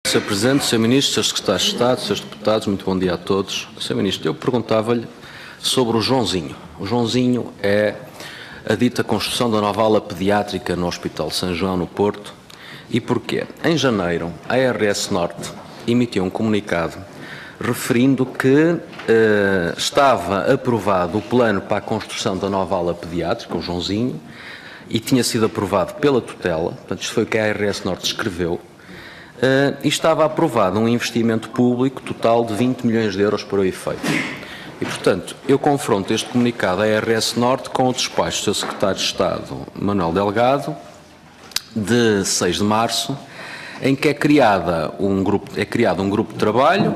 Sr. Presidente, Sr. Ministro, Sr. Secretário de Estado, Srs. Deputados, muito bom dia a todos. Sr. Ministro, eu perguntava-lhe sobre o Joãozinho. O Joãozinho é a dita construção da nova ala pediátrica no Hospital São João, no Porto. E porquê? Em janeiro, a ARS Norte emitiu um comunicado referindo que estava aprovado o plano para a construção da nova ala pediátrica, o Joãozinho, e tinha sido aprovado pela tutela, portanto, isto foi o que a ARS Norte escreveu, e estava aprovado um investimento público total de 20 milhões de euros para o efeito. E, portanto, eu confronto este comunicado da ARS Norte com o despacho do Sr. Secretário de Estado, Manuel Delgado, de 6 de março, em que é criado um grupo de trabalho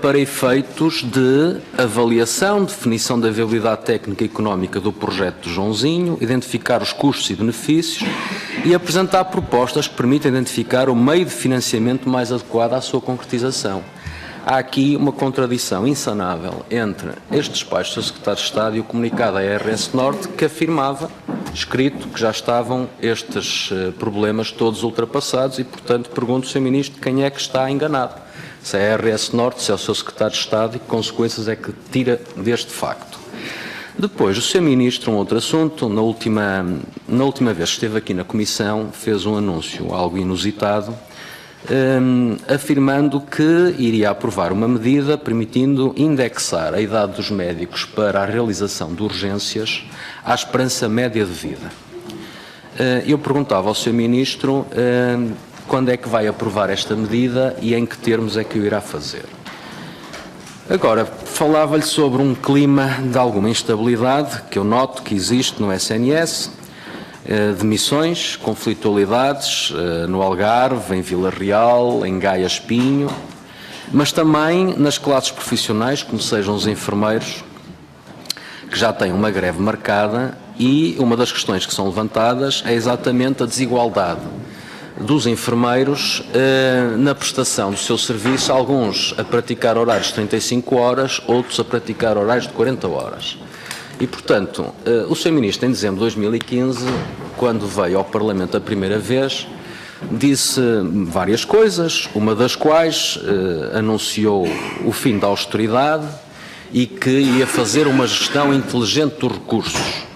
para efeitos de avaliação, definição da viabilidade técnica e económica do projeto do Joãozinho, identificar os custos e benefícios e apresentar propostas que permitam identificar o meio de financiamento mais adequado à sua concretização. Há aqui uma contradição insanável entre este despacho do Secretário de Estado e o comunicado da ARS Norte, que afirmava, escrito, que já estavam estes problemas todos ultrapassados e, portanto, pergunto ao Sr. Ministro quem é que está enganado. Se é a ARS Norte, se é o seu Secretário de Estado e que consequências é que tira deste facto. Depois, o Sr. Ministro, um outro assunto, na última vez que esteve aqui na Comissão, fez um anúncio algo inusitado, afirmando que iria aprovar uma medida permitindo indexar a idade dos médicos para a realização de urgências à esperança média de vida. Eu perguntava ao Sr. Ministro quando é que vai aprovar esta medida e em que termos é que o irá fazer. Agora, falava-lhe sobre um clima de alguma instabilidade que eu noto que existe no SNS, demissões, conflitualidades no Algarve, em Vila Real, em Gaia Espinho, mas também nas classes profissionais, como sejam os enfermeiros, que já têm uma greve marcada, e uma das questões que são levantadas é exatamente a desigualdade dos enfermeiros na prestação do seu serviço, alguns a praticar horários de 35 horas, outros a praticar horários de 40 horas. E, portanto, o Sr. Ministro, em dezembro de 2015, quando veio ao Parlamento a primeira vez, disse várias coisas, uma das quais anunciou o fim da austeridade e que ia fazer uma gestão inteligente dos recursos.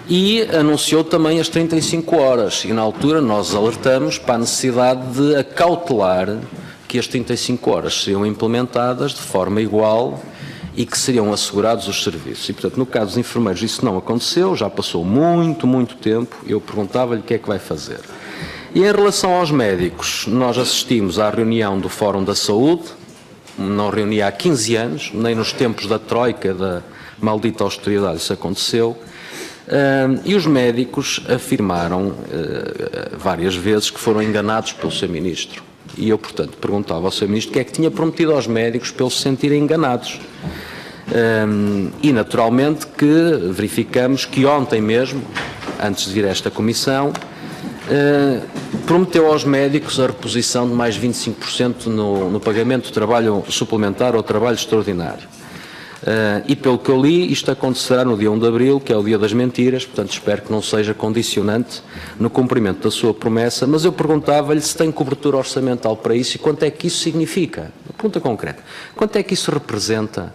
E anunciou também as 35 horas, e na altura nós alertamos para a necessidade de acautelar que as 35 horas seriam implementadas de forma igual e que seriam assegurados os serviços. E, portanto, no caso dos enfermeiros isso não aconteceu, já passou muito tempo, eu perguntava-lhe o que é que vai fazer. E em relação aos médicos, nós assistimos à reunião do Fórum da Saúde, não reunia há 15 anos, nem nos tempos da Troika, da maldita austeridade isso aconteceu, e os médicos afirmaram várias vezes que foram enganados pelo Sr. Ministro. E eu, portanto, perguntava ao Sr. Ministro o que é que tinha prometido aos médicos para eles se sentirem enganados. E, naturalmente, que verificamos que ontem mesmo, antes de vir a esta Comissão, prometeu aos médicos a reposição de mais 25% no pagamento de trabalho suplementar ou trabalho extraordinário. E pelo que eu li, isto acontecerá no dia 1 de Abril, que é o dia das mentiras, portanto espero que não seja condicionante no cumprimento da sua promessa, mas eu perguntava-lhe se tem cobertura orçamental para isso e quanto é que isso significa. Pergunta concreta. Quanto é que isso representa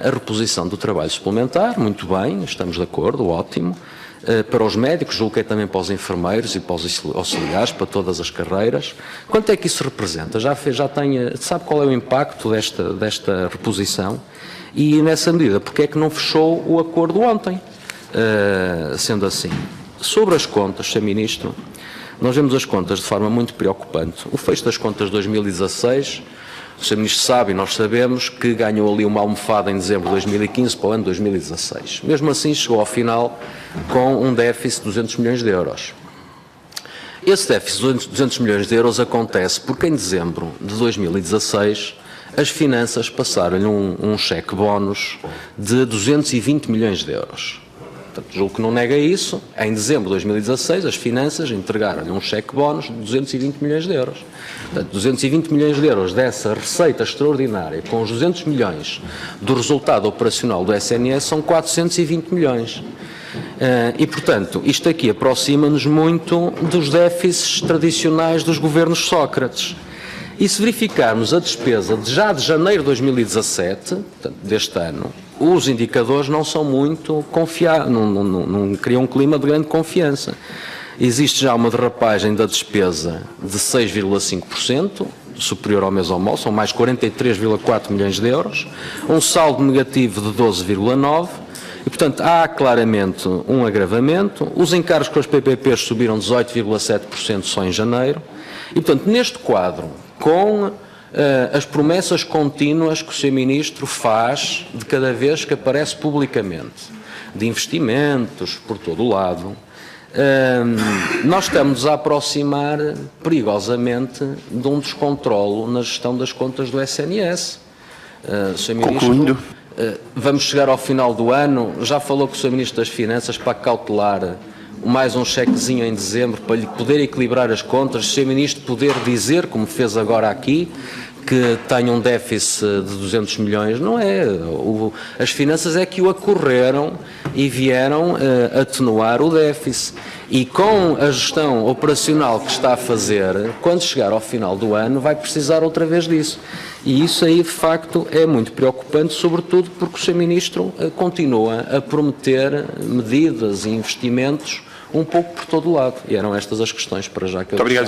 a reposição do trabalho suplementar? Muito bem, estamos de acordo, ótimo. Para os médicos, julgo que é também para os enfermeiros e para os auxiliares, para todas as carreiras. Quanto é que isso representa? Sabe qual é o impacto desta reposição? E, nessa medida, porque é que não fechou o acordo ontem? Sendo assim, sobre as contas, Sr. Ministro, nós vemos as contas de forma muito preocupante. O fecho das contas de 2016, o Sr. Ministro sabe e nós sabemos que ganhou ali uma almofada em dezembro de 2015 para o ano de 2016. Mesmo assim, chegou ao final com um déficit de 200 milhões de euros. Esse déficit de 200 milhões de euros acontece porque em dezembro de 2016 as finanças passaram-lhe um cheque bónus de 220 milhões de euros. Portanto, julgo que não nega isso. Em dezembro de 2016, as finanças entregaram-lhe um cheque bónus de 220 milhões de euros. Portanto, 220 milhões de euros dessa receita extraordinária, com os 200 milhões do resultado operacional do SNS, são 420 milhões. E, portanto, isto aqui aproxima-nos muito dos déficits tradicionais dos governos Sócrates. E se verificarmos a despesa já de janeiro de 2017, portanto, deste ano, os indicadores não são muito confiáveis, não criam um clima de grande confiança. Existe já uma derrapagem da despesa de 6,5%, superior ao mês ao mês, são mais 43,4 milhões de euros, um saldo negativo de 12,9%, e, portanto, há claramente um agravamento. Os encargos com as PPPs subiram 18,7% só em janeiro. E, portanto, neste quadro, com as promessas contínuas que o Sr. Ministro faz de cada vez que aparece publicamente, de investimentos por todo o lado, nós estamos a aproximar perigosamente de um descontrolo na gestão das contas do SNS. Sr. Ministro, concluindo, vamos chegar ao final do ano, já falou com o Sr. Ministro das Finanças para cautelar mais um chequezinho em dezembro para lhe poder equilibrar as contas, o Sr. Ministro poder dizer, como fez agora aqui, que tem um déficit de 200 milhões, não é? As finanças é que o acorreram e vieram atenuar o déficit. E com a gestão operacional que está a fazer, quando chegar ao final do ano, vai precisar outra vez disso. E isso aí, de facto, é muito preocupante, sobretudo porque o Sr. Ministro continua a prometer medidas e investimentos um pouco por todo o lado. E eram estas as questões para já que eu...